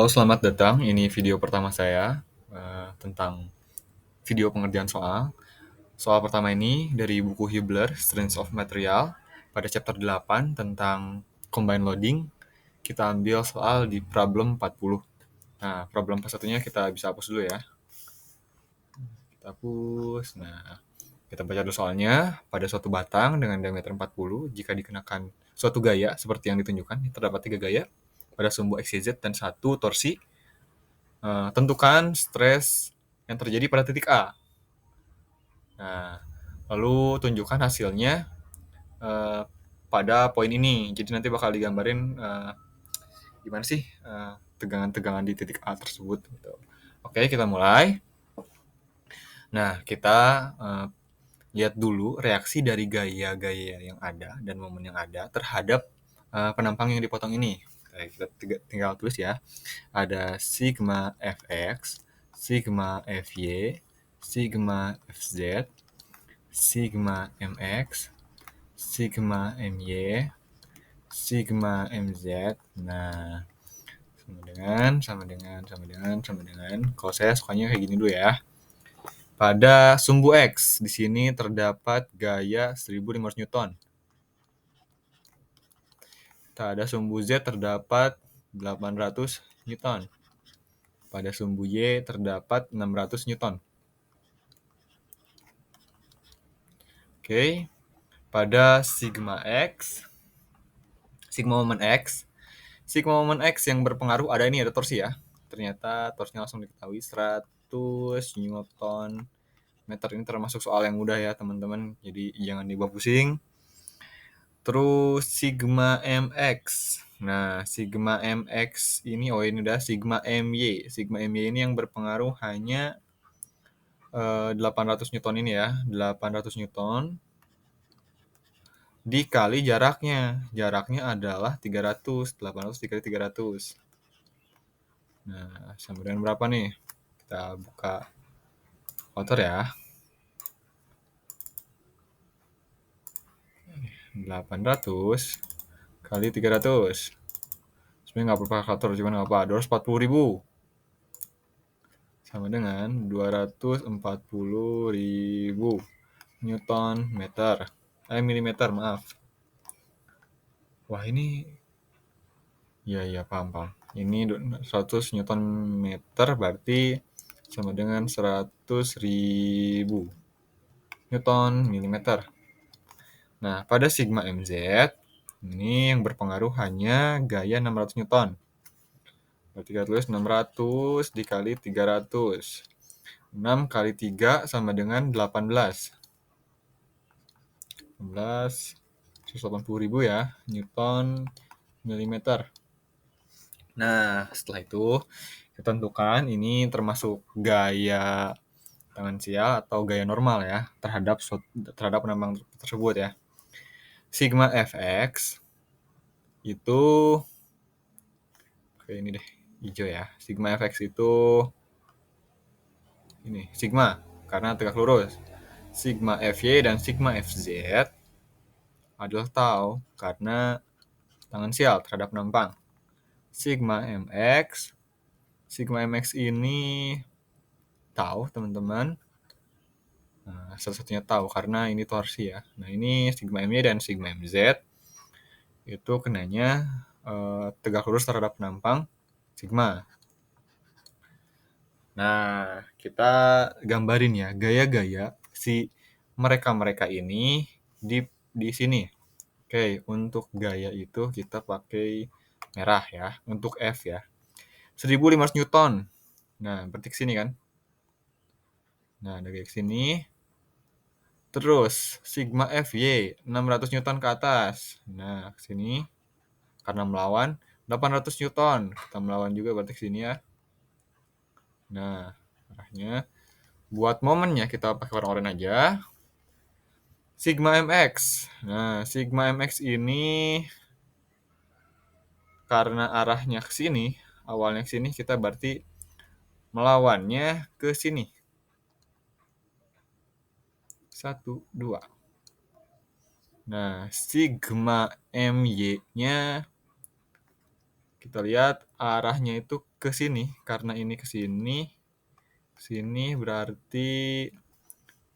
Halo, selamat datang. Ini video pertama saya tentang video pengerjaan soal. Soal pertama ini dari buku Hibbeler, Strengths of Material, pada chapter 8 tentang combine loading. Kita ambil soal di problem 40. Nah, problem 41-nya kita bisa hapus dulu ya. Kita hapus. Nah, kita baca dulu soalnya. Pada suatu batang dengan diameter 40, jika dikenakan suatu gaya seperti yang ditunjukkan, terdapat 3 gaya pada sumbu XYZ dan 1 torsi. Tentukan stres yang terjadi pada titik A. Nah, lalu tunjukkan hasilnya pada poin ini. Jadi nanti bakal digambarin gimana sih tegangan-tegangan di titik A tersebut. Gitu. Oke, kita mulai. Nah, kita lihat dulu reaksi dari gaya-gaya yang ada dan momen yang ada terhadap penampang yang dipotong ini. Kita tinggal tulis ya. Ada sigma fx, sigma fy, sigma fz, sigma mx, sigma my, sigma mz. Nah, sama dengan. Kalau saya sukanya kayak gini dulu ya. Pada sumbu X, di sini terdapat gaya 1500 Newton. Pada sumbu Z terdapat 800 Newton. Pada sumbu Y terdapat 600 Newton. Oke. Pada sigma X, sigma momen X yang berpengaruh ada torsi ya. Ternyata torsinya langsung diketahui 100 Newton meter. Ini termasuk soal yang mudah ya teman-teman, jadi jangan dibawa pusing. Terus sigma mx. Nah, sigma mx ini ini udah sigma my. Sigma my ini yang berpengaruh hanya 800 Newton ini ya. 800 Newton dikali jaraknya. Jaraknya adalah 300. 800 dikali 300. Nah, sama dengan berapa nih? Kita buka kalkulator ya. 800 kali 300. Sebenarnya nggak perlu pakai kalkulator, cuma nggak apa. 240.000. Sama dengan 240.000 Newton meter. Milimeter, maaf. Wah, ini ya paham. Ini 100 Newton meter berarti sama dengan 100.000 Newton milimeter. Nah, pada sigma mz ini yang berpengaruh hanya gaya 600 Newton. Berarti kita tulis 600 dikali 300. 6 kali 3 sama dengan 18. 180.000 ya, Newton milimeter. Nah, setelah itu kita tentukan ini termasuk gaya tangensial atau gaya normal ya terhadap penambang tersebut ya. Sigma fx itu kayak ini deh, hijau ya. Sigma fx itu ini sigma karena tegak lurus. Sigma fy dan sigma fz adalah tau karena tangensial terhadap penambang. Sigma mx ini tahu teman-teman. Nah, satu-satunya tahu karena ini torsi ya. Nah, ini sigma my dan sigma mz itu kenanya tegak lurus terhadap penampang sigma. Nah, kita gambarin ya gaya-gaya si mereka ini di sini. Oke, untuk gaya itu kita pakai merah ya, untuk F ya. 1500 Newton. Nah, berarti ke sini kan. Nah, dari ke sini. Terus sigma Fy 600 Newton ke atas. Nah, ke sini karena melawan 800 Newton. Kita melawan juga berarti ke sini ya. Nah, arahnya buat momennya kita pakai warna oranye aja. Sigma mx. Nah, sigma mx ini karena arahnya ke sini, awalnya ke sini, kita berarti melawannya ke sini. 1, 2. Nah, sigma my-nya kita lihat arahnya itu ke sini, karena ini ke sini berarti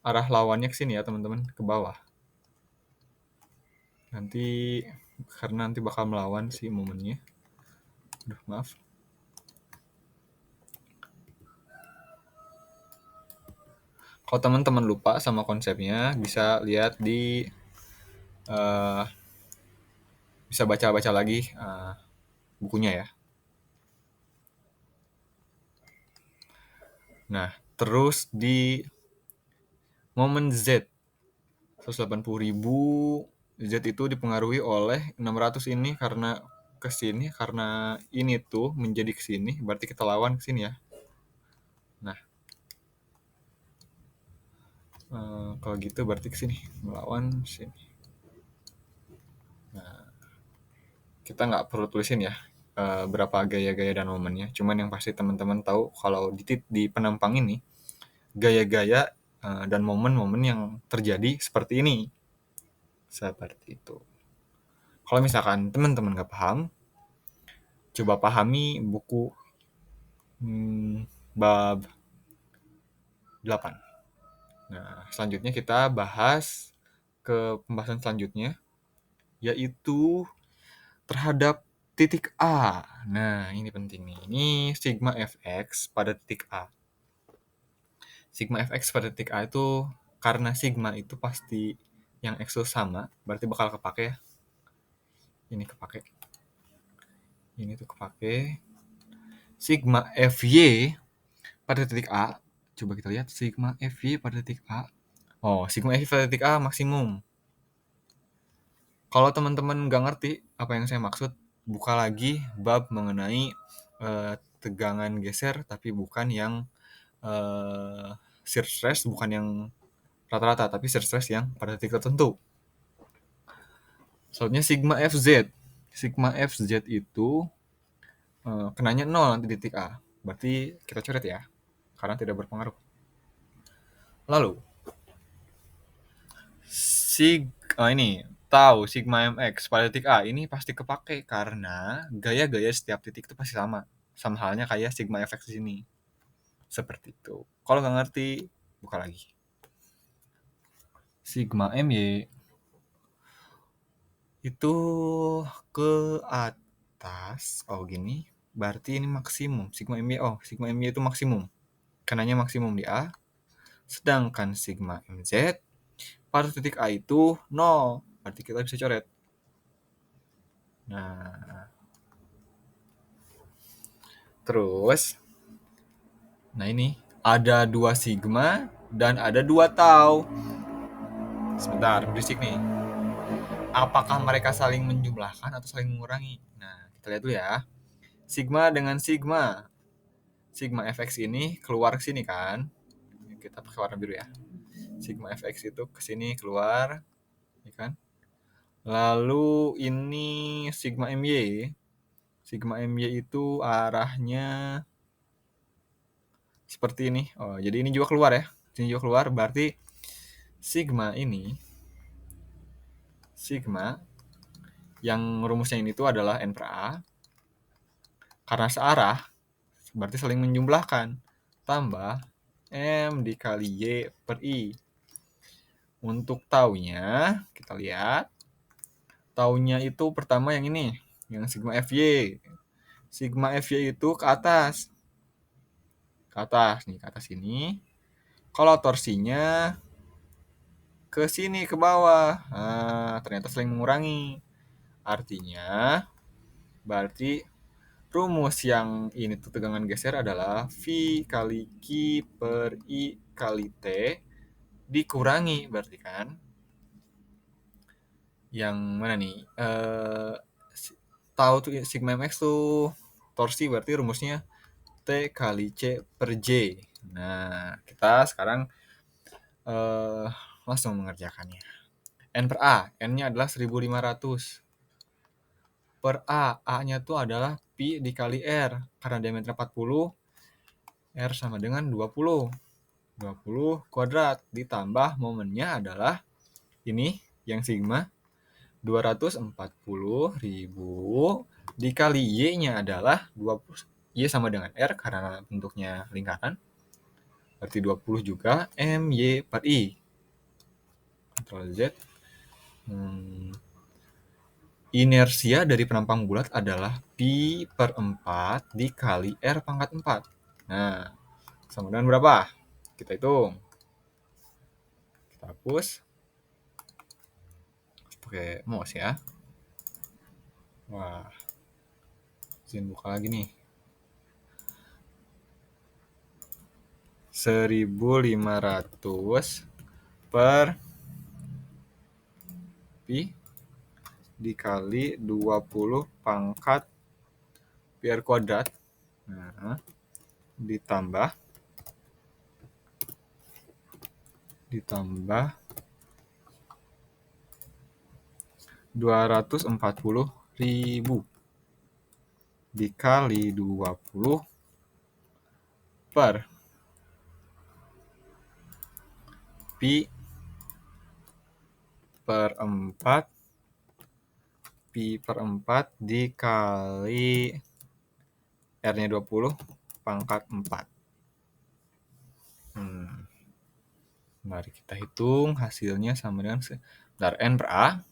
arah lawannya ke sini ya teman-teman, ke bawah. Nanti karena nanti bakal melawan si momennya. Aduh, maaf. Kalau teman-teman lupa sama konsepnya, bisa lihat di bisa baca-baca lagi bukunya ya. Nah, terus di momen Z 180.000, Z itu dipengaruhi oleh 600 ini karena ke sini, karena ini tuh menjadi ke sini, berarti kita lawan ke sini ya. Nah, kalau gitu berarti ke sini, melawan sini. Nah, kita nggak perlu tulisin ya berapa gaya-gaya dan momennya. Cuman yang pasti teman-teman tahu kalau di penampang ini gaya-gaya dan momen-momen yang terjadi seperti ini. Seperti itu. Kalau misalkan teman-teman nggak paham, coba pahami buku bab 8. Nah, selanjutnya kita bahas ke pembahasan selanjutnya, yaitu terhadap titik A. Nah, ini penting nih. Ini sigma fx pada titik A. Sigma fx pada titik A itu karena sigma itu pasti yang x itu sama, berarti bakal kepake ya. Ini kepake. Ini tuh kepake. Sigma fy pada titik A. Coba kita lihat sigma fy pada titik A. Oh, sigma fy pada titik A maksimum. Kalau teman-teman nggak ngerti apa yang saya maksud, buka lagi bab mengenai tegangan geser, tapi bukan yang shear stress, bukan yang rata-rata, tapi shear stress yang pada titik tertentu. Soalnya sigma fz. Sigma fz itu kenanya 0 nanti di titik A. Berarti kita coret ya, karena tidak berpengaruh. Lalu, ini tahu sigma mx pada titik A ini pasti kepake karena gaya-gaya setiap titik itu pasti sama. Sama halnya kayak sigma fx di sini. Seperti itu. Kalau nggak ngerti, buka lagi. Sigma my itu ke atas, oh gini, berarti ini maksimum. Sigma my, sigma my itu maksimum. Kenanya maksimum di A. Sedangkan sigma mz pada titik A itu 0. Berarti kita bisa coret. Nah, terus, nah ini ada 2 sigma dan ada 2 tau. Sebentar, berisik nih. Apakah mereka saling menjumlahkan atau saling mengurangi? Nah, kita lihat dulu ya. Sigma dengan sigma. Sigma fx ini keluar ke sini kan? Kita pakai warna biru ya. Sigma fx itu ke sini keluar, ya kan? Lalu ini sigma my. Sigma my itu arahnya seperti ini. Oh, jadi ini juga keluar ya. Ini juga keluar, berarti sigma ini, sigma yang rumusnya ini tuh adalah n per a. Karena searah, berarti saling menjumlahkan. Tambah M dikali Y per I. Untuk taunya, kita lihat. Taunya itu pertama yang ini, yang sigma FY. Sigma FY itu ke atas. Ke atas, nih, ke atas ini. Kalau torsinya ke sini, ke bawah. Nah, ternyata saling mengurangi. Artinya, berarti rumus yang ini tuh tegangan geser adalah V kali Q per I kali T dikurangi, berarti kan. Yang mana nih? Tahu tuh sigma mx tuh torsi, berarti rumusnya T kali C per J. Nah, kita sekarang langsung mengerjakannya. N per A, N-nya adalah 1500. Per A, A-nya tuh adalah Pi dikali R. Karena diameter 40, R sama dengan 20. 20 kuadrat ditambah momennya adalah ini yang sigma 240.000 dikali Y-nya adalah Y sama dengan R karena bentuknya lingkaran. Berarti 20 juga MY per I. Ctrl Z. Inersia dari penampang bulat adalah Pi per 4 dikali R pangkat 4. Nah, sama dengan berapa? Kita hitung. Kita hapus. Pakai mouse ya. Wah, izin buka lagi nih. 1500 per Pi dikali 20 pangkat Pi R kuadrat. Nah, ditambah 240.000 dikali 20 per Pi per 4 Pi per 4 dikali R-nya 20 pangkat 4. Mari kita hitung hasilnya sama dengan N per A,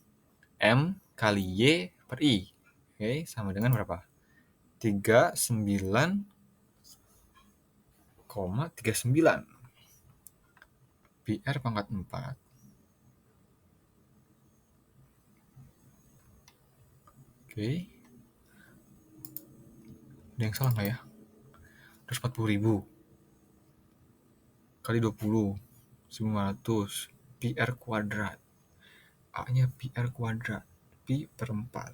M kali Y per I. Oke, sama dengan berapa? 39,39 Pi R pangkat 4. Oke. Ada yang salah nggak ya? 240.000 kali 20, 900 Pi R kuadrat. A-nya Pi R kuadrat. Pi per 4.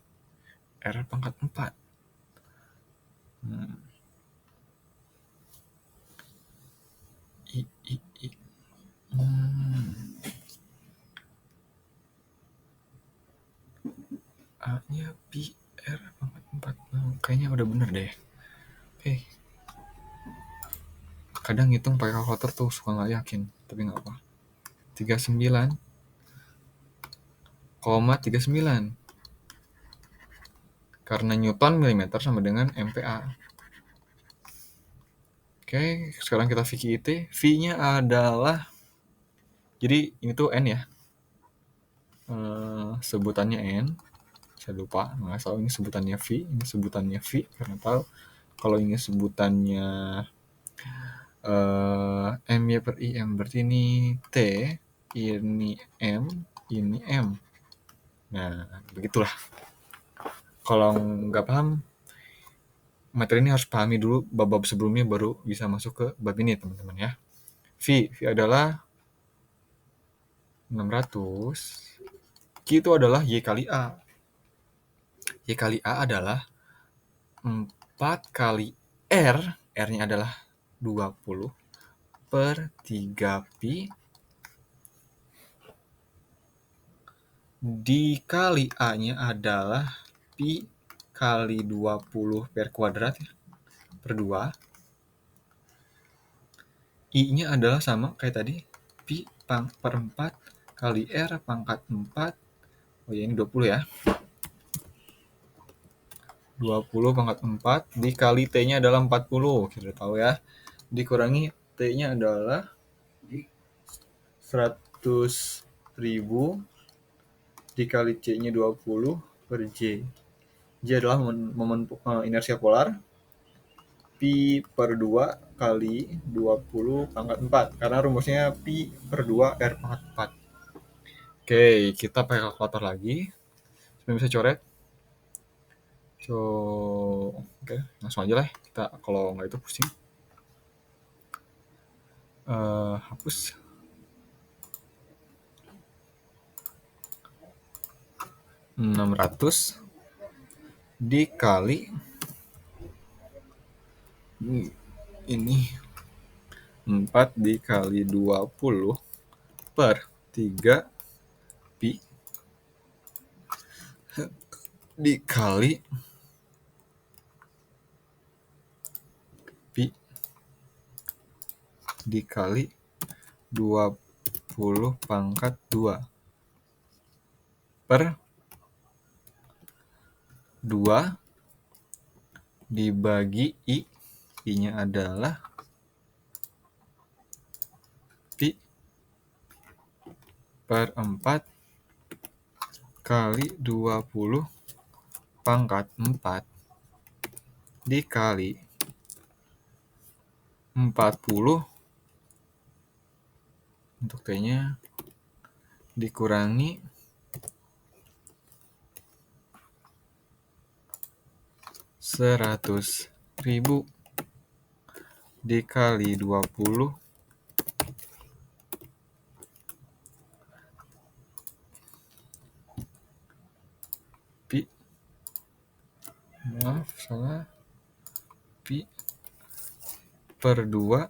R pangkat 4. A-nya Pi R pangkat 4. Kayaknya udah bener deh. Oke. Kadang ngitung pakai kalkulator tuh suka nggak yakin, tapi nggak apa. 39,39 karena Newton milimeter sama dengan MPa. Oke, sekarang kita VKIT. V-nya adalah, jadi ini tuh N ya, sebutannya N. Saya lupa, nggak tahu ini sebutannya V, ini sebutannya V karena tahu. Kalau ini sebutannya MY per IM, berarti ini T, ini M, ini M. Nah, begitulah. Kalau nggak paham, materi ini harus pahami dulu bab-bab sebelumnya baru bisa masuk ke bab ini, teman-teman ya. V adalah 600. Q itu adalah Y kali A. Y kali A adalah 4 kali R. R-nya adalah 20 per 3 Pi dikali A-nya adalah Pi kali 20 per kuadrat ya, per 2. I-nya adalah sama kayak tadi, Pi per 4 kali R pangkat 4. Oh ya, ini 20 ya. 20 pangkat 4 dikali T-nya adalah 40. Kita tahu ya. Dikurangi T-nya adalah 100.000 dikali C-nya 20 per J. J adalah momen inersia polar. Pi per 2 kali 20 pangkat 4. Karena rumusnya Pi per 2 R pangkat 4. Oke, kita pakai kalkulator lagi. Supaya bisa coret. Oke, langsung aja lah. Kita kalau nggak itu pusing. Hapus. 600 dikali ini 4 dikali 20 per 3 Pi dikali Pi dikali 20 pangkat 2 per 2 dibagi I I-nya adalah Pi per 4 kali 20 pangkat 4 dikali 40 untuk T-nya dikurangi 100.000 dikali 20 Pi, maaf salah, Pi per 2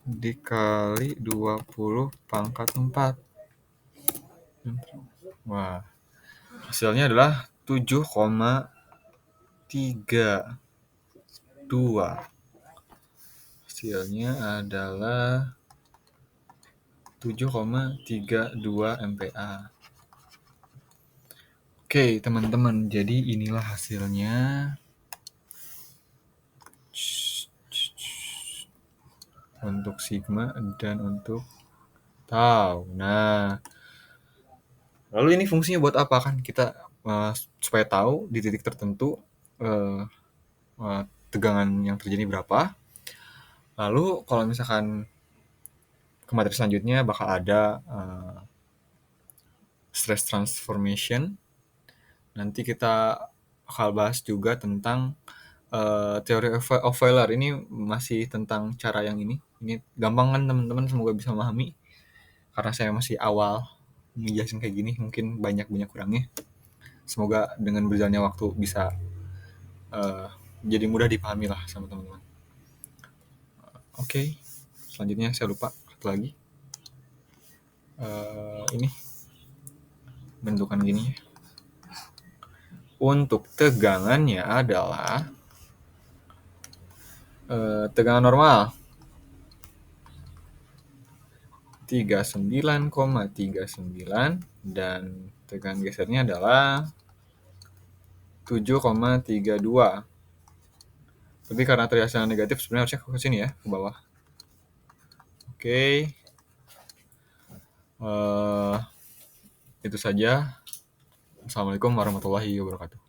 dikali 20 pangkat 4. Wah, hasilnya adalah 7,32. Hasilnya adalah 7,32 MPa. Oke, teman-teman, jadi inilah hasilnya. Untuk sigma dan untuk tau. Nah, lalu ini fungsinya buat apa kan? Kita supaya tahu di titik tertentu tegangan yang terjadi berapa. Lalu kalau misalkan ke materi selanjutnya bakal ada stress transformation. Nanti kita bakal bahas juga tentang teori of Euler. Ini masih tentang cara yang ini. Ini gampang kan teman-teman, semoga bisa memahami. Karena saya masih awal ngejelasin kayak gini, mungkin banyak kurangnya. Semoga dengan berjalannya waktu bisa jadi mudah dipahami lah sama teman-teman. Oke, selanjutnya saya lupa satu lagi. Ini bentukan gini. Untuk tegangannya adalah tegangan normal 39,39 dan tegangan gesernya adalah 7,32. Tapi karena tadi hasilnya negatif, sebenarnya harusnya ke sini ya, ke bawah. Oke. Itu saja. Assalamualaikum warahmatullahi wabarakatuh.